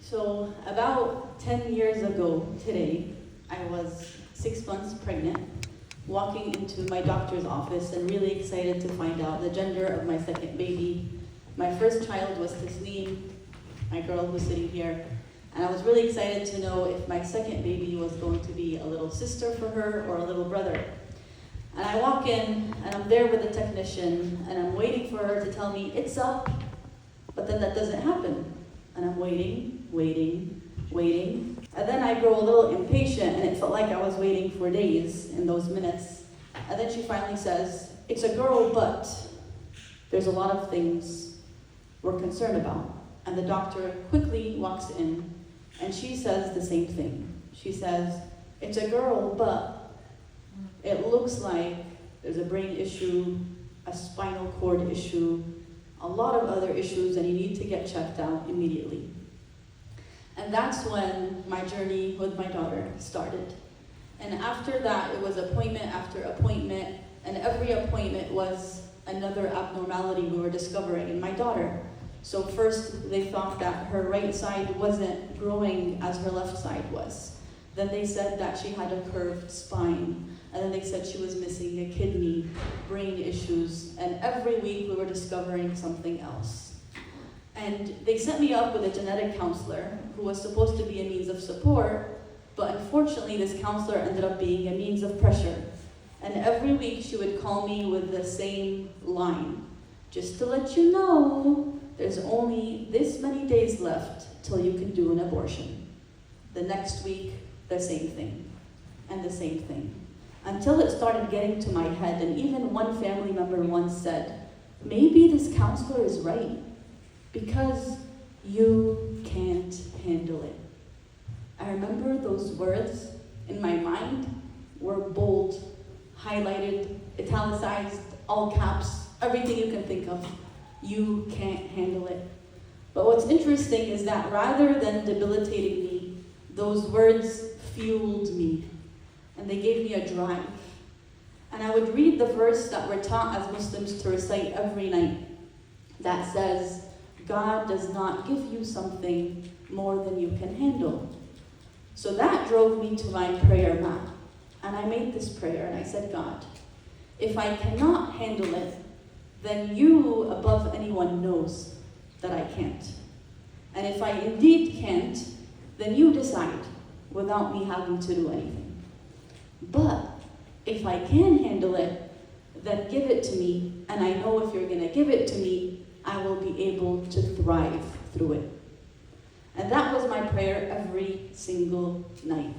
So about 10 years ago today, I was 6 months pregnant, walking into my doctor's office and really excited to find out the gender of my second baby. My first child was Tasneem, my girl who's sitting here, and I was really excited to know if my second baby was going to be a little sister for her or a little brother. And I walk in, and I'm there with the technician, and I'm waiting for her to tell me, it's up, but then that doesn't happen. And I'm waiting, and then I grow a little impatient, and it felt like I was waiting for days in those minutes. And then she finally says, it's a girl, but there's a lot of things we're concerned about. And the doctor quickly walks in, and she says the same thing. She says, it's a girl, but it looks like there's a brain issue, a spinal cord issue, a lot of other issues, and you need to get checked out immediately. And that's when my journey with my daughter started. And after that, it was appointment after appointment, and every appointment was another abnormality we were discovering in my daughter. So first, they thought that her right side wasn't growing as her left side was. Then they said that she had a curved spine. And then they said she was missing a kidney, brain issues, and every week we were discovering something else. And they set me up with a genetic counselor who was supposed to be a means of support, but unfortunately this counselor ended up being a means of pressure. And every week she would call me with the same line. Just to let you know, there's only this many days left till you can do an abortion. The next week, the same thing, and the same thing. Until it started getting to my head, and even one family member once said, maybe this counselor is right, because you can't handle it. I remember those words in my mind were bold, highlighted, italicized, all caps, everything you can think of. You can't handle it. But what's interesting is that rather than debilitating me, those words fueled me. And they gave me a drive. And I would read the verse that we're taught as Muslims to recite every night that says, God does not give you something more than you can handle. So that drove me to my prayer mat. And I made this prayer and I said, God, if I cannot handle it, then you above anyone knows that I can't. And if I indeed can't, then you decide without me having to do anything. But if I can handle it, then give it to me, and I know if you're going to give it to me, I will be able to thrive through it. And that was my prayer every single night.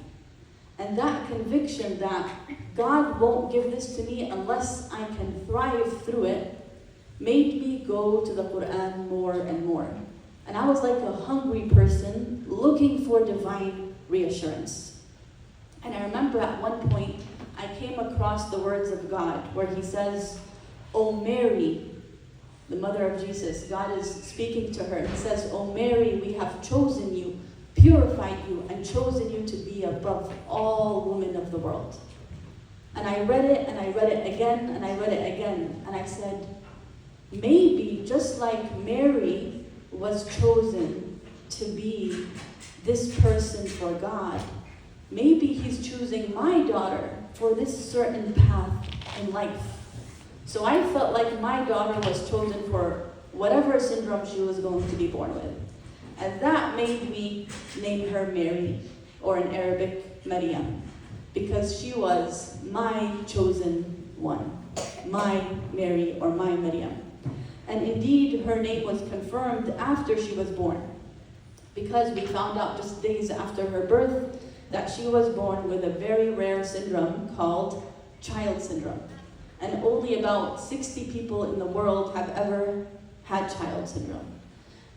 And that conviction that God won't give this to me unless I can thrive through it made me go to the Quran more and more. And I was like a hungry person looking for divine reassurance. And I remember at one point, I came across the words of God where he says, "O Mary," the mother of Jesus, God is speaking to her. He says, "O Mary, we have chosen you, purified you, and chosen you to be above all women of the world." And I read it, and I read it again, and I read it again. And I said, maybe just like Mary was chosen to be this person for God, maybe he's choosing my daughter for this certain path in life. So I felt like my daughter was chosen for whatever syndrome she was going to be born with. And that made me name her Mary, or in Arabic, Maryam, because she was my chosen one, my Mary, or my Maryam. And indeed, her name was confirmed after she was born, because we found out just days after her birth that she was born with a very rare syndrome called child syndrome. And only about 60 people in the world have ever had child syndrome.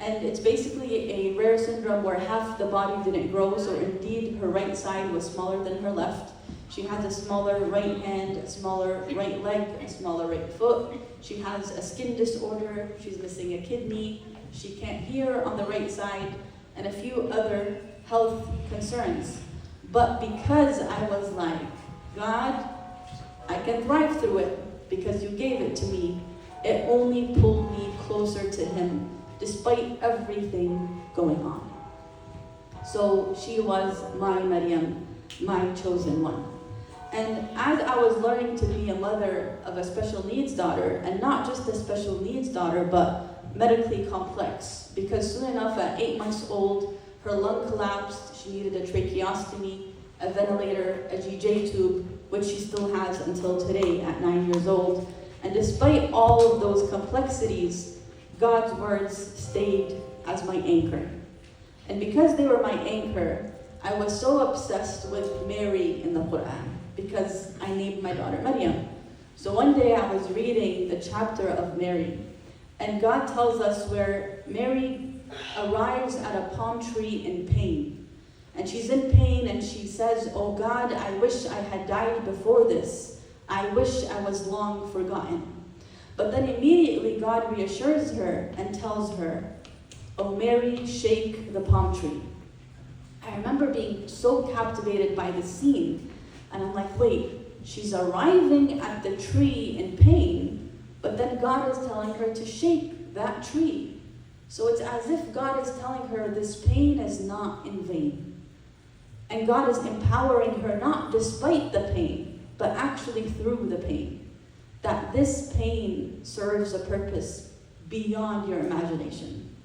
And it's basically a rare syndrome where half the body didn't grow, so indeed her right side was smaller than her left. She has a smaller right hand, a smaller right leg, a smaller right foot. She has a skin disorder, she's missing a kidney, she can't hear on the right side, and a few other health concerns. But because I was like, God, I can thrive through it because you gave it to me, it only pulled me closer to him despite everything going on. So she was my Maryam, my chosen one. And as I was learning to be a mother of a special needs daughter, and not just a special needs daughter, but medically complex, because soon enough at 8 months old, her lung collapsed, she needed a tracheostomy, a ventilator, a GJ tube, which she still has until today at 9 years old. And despite all of those complexities, God's words stayed as my anchor. And because they were my anchor, I was so obsessed with Mary in the Quran, because I named my daughter Maryam. So one day I was reading the chapter of Mary, and God tells us where Mary arrives at a palm tree in pain. And she's in pain and she says, "Oh God, I wish I had died before this. I wish I was long forgotten." But then immediately God reassures her and tells her, "Oh Mary, shake the palm tree." I remember being so captivated by the scene. And I'm like, wait, she's arriving at the tree in pain, but then God is telling her to shake that tree. So it's as if God is telling her this pain is not in vain. And God is empowering her not despite the pain, but actually through the pain. That this pain serves a purpose beyond your imagination.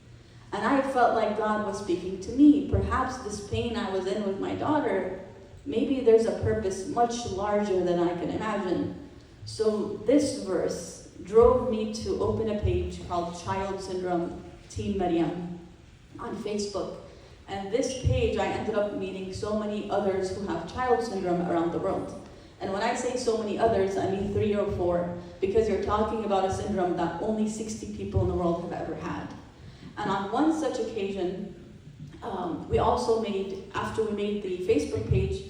And I felt like God was speaking to me. Perhaps this pain I was in with my daughter, maybe there's a purpose much larger than I can imagine. So this verse drove me to open a page called Child Syndrome Team Maryam on Facebook. And this page, I ended up meeting so many others who have child syndrome around the world. And when I say so many others, I mean 3 or 4, because you're talking about a syndrome that only 60 people in the world have ever had. And on one such occasion, we also after we made the Facebook page,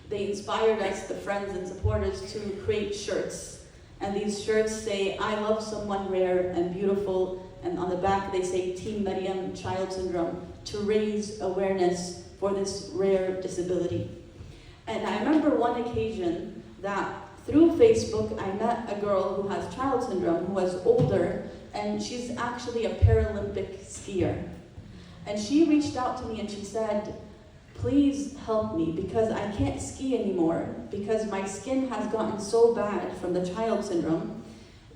they inspired us, the friends and supporters, to create shirts. And these shirts say, "I love someone rare and beautiful," and on the back they say Team Maryam Child Syndrome, to raise awareness for this rare disability. And I remember one occasion that through Facebook I met a girl who has child syndrome, who was older, and she's actually a Paralympic skier. And she reached out to me and she said, "Please help me, because I can't ski anymore, because my skin has gotten so bad from the child syndrome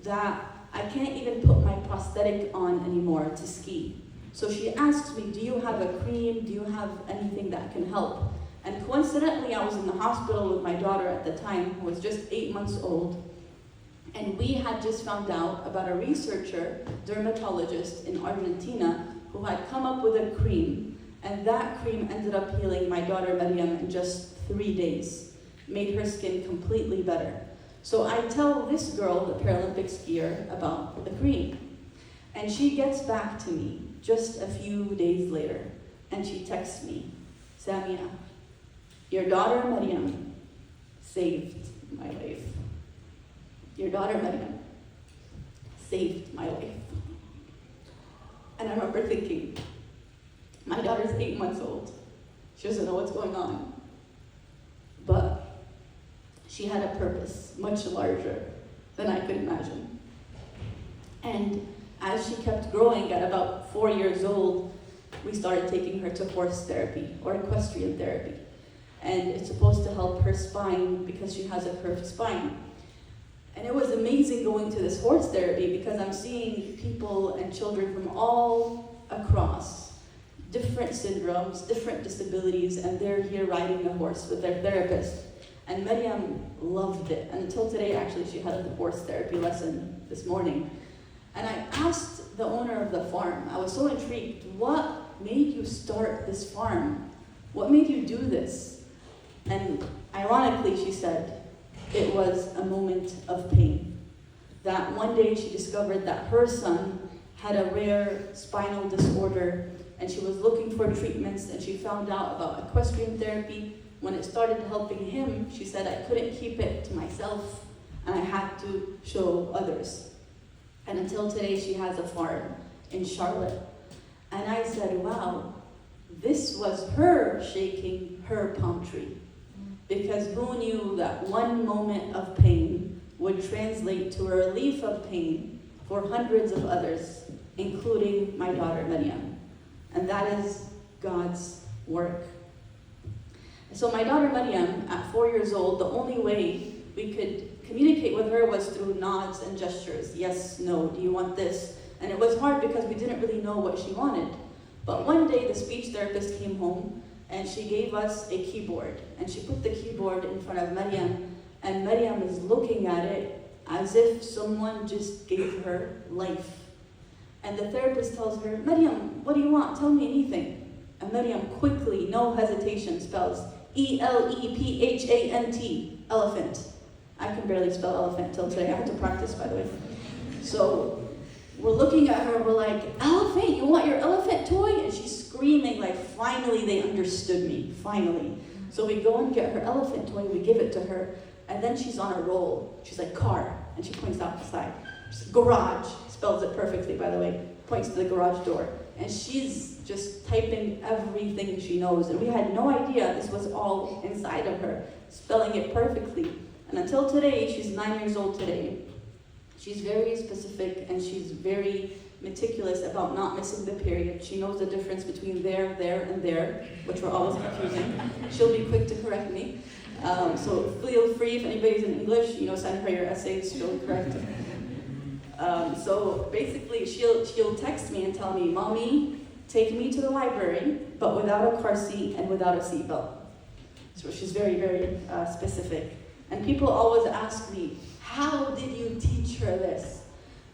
that I can't even put my prosthetic on anymore to ski." So she asked me, "Do you have a cream? Do you have anything that can help?" And coincidentally, I was in the hospital with my daughter at the time, who was just 8 months old. And we had just found out about a researcher, dermatologist in Argentina, who had come up with a cream. And that cream ended up healing my daughter Maryam in just 3 days, made her skin completely better. So I tell this girl, the Paralympic skier, about the cream. And she gets back to me just a few days later, and she texts me, "Samia, your daughter Maryam saved my life. Your daughter Maryam saved my life." And I remember thinking, my daughter's 8 months old. She doesn't know what's going on. But she had a purpose much larger than I could imagine. And as she kept growing, at about 4 years old, we started taking her to horse therapy, or equestrian therapy. And it's supposed to help her spine because she has a curved spine. And it was amazing going to this horse therapy, because I'm seeing people and children from all across, different syndromes, different disabilities, and they're here riding a horse with their therapist. And Maryam loved it. And until today, actually, she had a horse therapy lesson this morning. And I asked the owner of the farm, I was so intrigued, what made you start this farm? What made you do this? And ironically, she said, it was a moment of pain. That one day she discovered that her son had a rare spinal disorder, and she was looking for treatments, and she found out about equestrian therapy. When it started helping him, she said, I couldn't keep it to myself, and I had to show others. And until today, she has a farm in Charlotte. And I said, wow, this was her shaking her palm tree. Because who knew that one moment of pain would translate to a relief of pain for hundreds of others, including my daughter Maryam. And that is God's work. So my daughter Maryam, at 4 years old, the only way we could communicate with her was through nods and gestures. Yes, no, do you want this? And it was hard because we didn't really know what she wanted. But one day the speech therapist came home and she gave us a keyboard. And she put the keyboard in front of Maryam, and Maryam is looking at it as if someone just gave her life. And the therapist tells her, Maryam, what do you want? Tell me anything. And Maryam quickly, no hesitation, spells E-L-E-P-H-A-N-T, elephant. I can barely spell elephant till today. I had to practice, by the way. So we're looking at her, we're like, elephant, you want your elephant toy? And she's screaming like, finally they understood me, finally. So we go and get her elephant toy, we give it to her, and then she's on a roll. She's like, car, and she points outside. Garage, spells it perfectly, by the way, points to the garage door. And she's just typing everything she knows. And we had no idea this was all inside of her, spelling it perfectly. And until today, she's 9 years old today, she's very specific and she's very meticulous about not missing the period. She knows the difference between there, and there, which were always confusing. She'll be quick to correct me. So feel free, if anybody's in English, send her your essays, she'll correct it. So basically, she'll text me and tell me, Mommy, take me to the library, but without a car seat and without a seatbelt. So she's very, very specific. And people always ask me, how did you teach her this?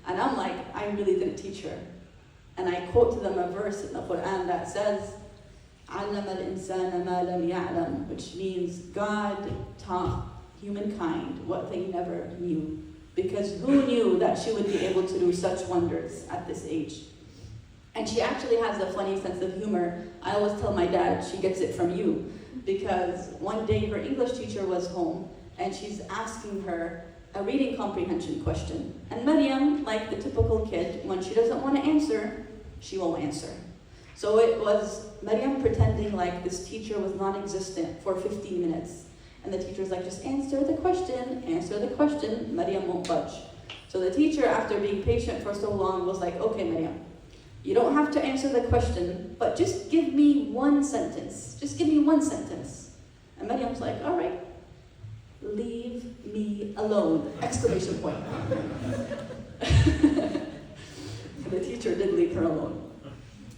And I'm like, I really didn't teach her. And I quote to them a verse in the Quran that says, عَلَّمَ الْإِنسَانَ مَا لَمْ يَعْلَمْ, which means God taught humankind what they never knew. Because who knew that she would be able to do such wonders at this age? And she actually has a funny sense of humor. I always tell my dad she gets it from you. Because one day her English teacher was home and she's asking her a reading comprehension question. And Maryam, like the typical kid, when she doesn't want to answer, she won't answer. So it was Maryam pretending like this teacher was non-existent for 15 minutes. And the teacher's like, just answer the question, Maryam won't budge. So the teacher, after being patient for so long, was like, okay, Maryam, you don't have to answer the question, but just give me one sentence. Just give me one sentence. And Maryam's like, all right, leave me alone, exclamation point. The teacher did leave her alone.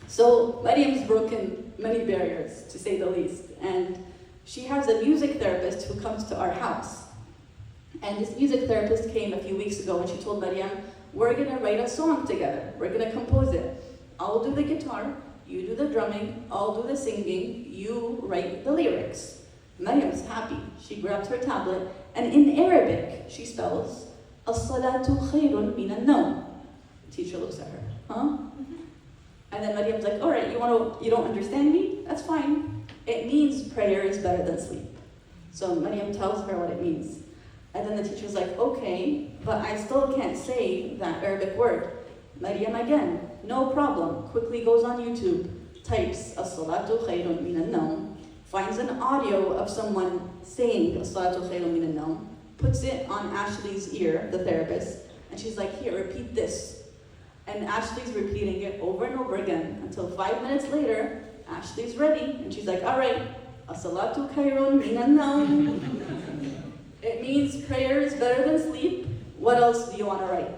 So Maryam's broken many barriers, to say the least. And she has a music therapist who comes to our house. And this music therapist came a few weeks ago and she told Maryam, we're gonna write a song together. We're gonna compose it. I'll do the guitar, you do the drumming, I'll do the singing, you write the lyrics. Maryam's happy. She grabs her tablet and in Arabic she spells, As-salatu khayrun min an-nawm. The teacher looks at her, huh? And then Maryam's like, all right, you don't understand me? That's fine. It means prayer is better than sleep. So Maryam tells her what it means. And then the teacher's like, okay, but I still can't say that Arabic word. Maryam again, no problem, quickly goes on YouTube, types As-salatu khayrun min an-nawm, finds an audio of someone saying As-salatu khayrun min an-nawm, puts it on Ashley's ear, the therapist, and she's like, here, repeat this. And Ashley's repeating it over and over again until 5 minutes later, Ashley's ready, and she's like, all right, As-salatu khayrun min an-nawm. It means prayer is better than sleep. What else do you want to write?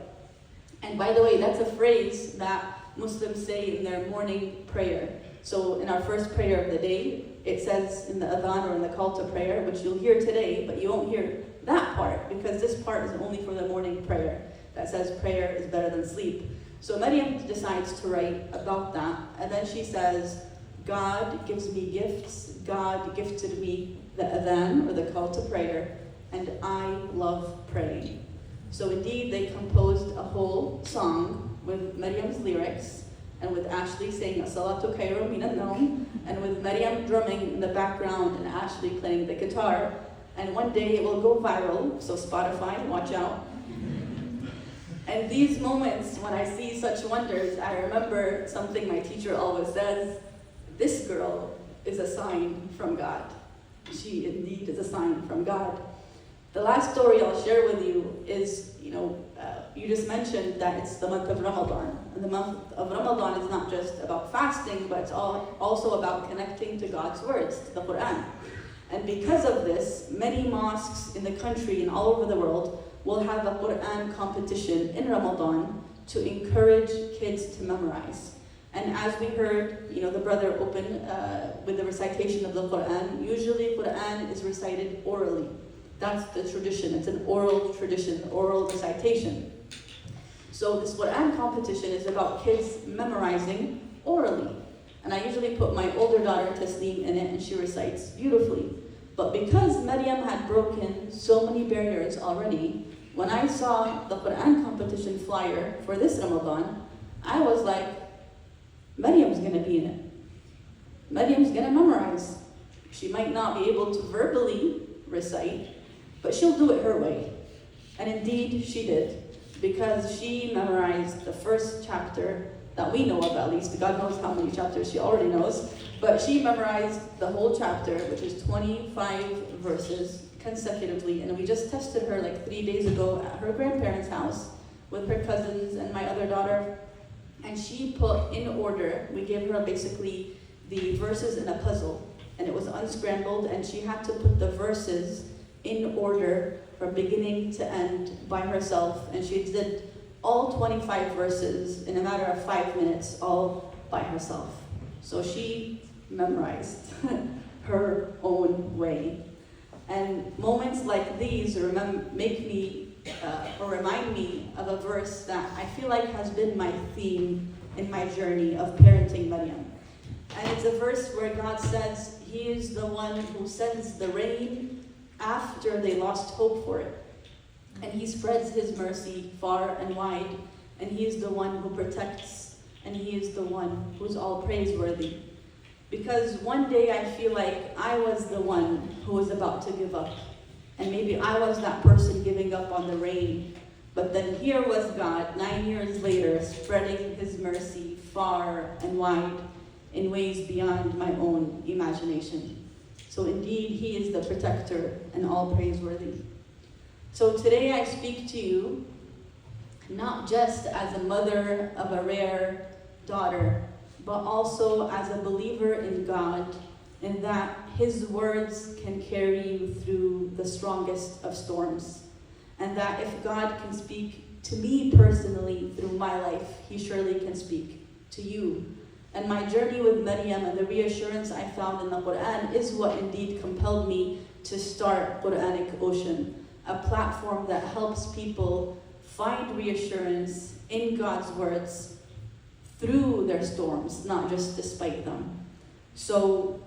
And by the way, that's a phrase that Muslims say in their morning prayer. So in our first prayer of the day, it says in the adhan or in the call to prayer, which you'll hear today, but you won't hear that part because this part is only for the morning prayer that says prayer is better than sleep. So Maryam decides to write about that, and then she says, God gives me gifts, God gifted me the adhan or the call to prayer, and I love praying. So indeed, they composed a whole song with Maryam's lyrics, and with Ashley saying As-salatu khayrun min an-nawm, and with Maryam drumming in the background and Ashley playing the guitar. And one day it will go viral, so Spotify, watch out. And these moments, when I see such wonders, I remember something my teacher always says, this girl is a sign from God. She indeed is a sign from God. The last story I'll share with you is, you just mentioned that it's the month of Ramadan. the month of Ramadan is not just about fasting, but it's also about connecting to God's words, to the Quran. And because of this, many mosques in the country and all over the world will have a Quran competition in Ramadan to encourage kids to memorize. And as we heard, the brother open with the recitation of the Quran. Usually Quran is recited orally. That's the tradition. It's an oral tradition, oral recitation. So this Quran competition is about kids memorizing orally. And I usually put my older daughter Tasneem in it, and she recites beautifully. But because Maryam had broken so many barriers already, when I saw the Quran competition flyer for this Ramadan, I was like, Maryam's going to be in it. Maryam's going to memorize. She might not be able to verbally recite, but she'll do it her way. And indeed, she did, because she memorized the first chapter that we know of, at least. God knows how many chapters she already knows, but she memorized the whole chapter, which is 25 verses consecutively. And we just tested her like 3 days ago at her grandparents' house with her cousins and my other daughter. And she put in order, we gave her basically the verses in a puzzle, and it was unscrambled, and she had to put the verses in order from beginning to end by herself. And she did all 25 verses in a matter of 5 minutes, all by herself. So she memorized her own way. And moments like these remind me of a verse that I feel like has been my theme in my journey of parenting Maryam. And it's a verse where God says He is the one who sends the rain after they lost hope for it. And He spreads His mercy far and wide, and He is the one who protects, and He is the one who's all praiseworthy. Because one day I feel like I was the one who was about to give up. And maybe I was that person giving up on the rain. But then here was God, 9 years later, spreading His mercy far and wide in ways beyond my own imagination. So indeed, He is the protector and all praiseworthy. So today I speak to you not just as a mother of a rare daughter, but also as a believer in God, in that His words can carry you through the strongest of storms. And that if God can speak to me personally through my life, He surely can speak to you. And my journey with Maryam and the reassurance I found in the Quran is what indeed compelled me to start Quranic Ocean, a platform that helps people find reassurance in God's words through their storms, not just despite them. So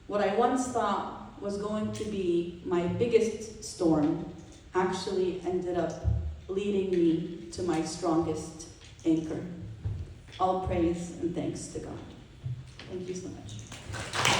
what I once thought was going to be my biggest storm actually ended up leading me to my strongest anchor. All praise and thanks to God. Thank you so much.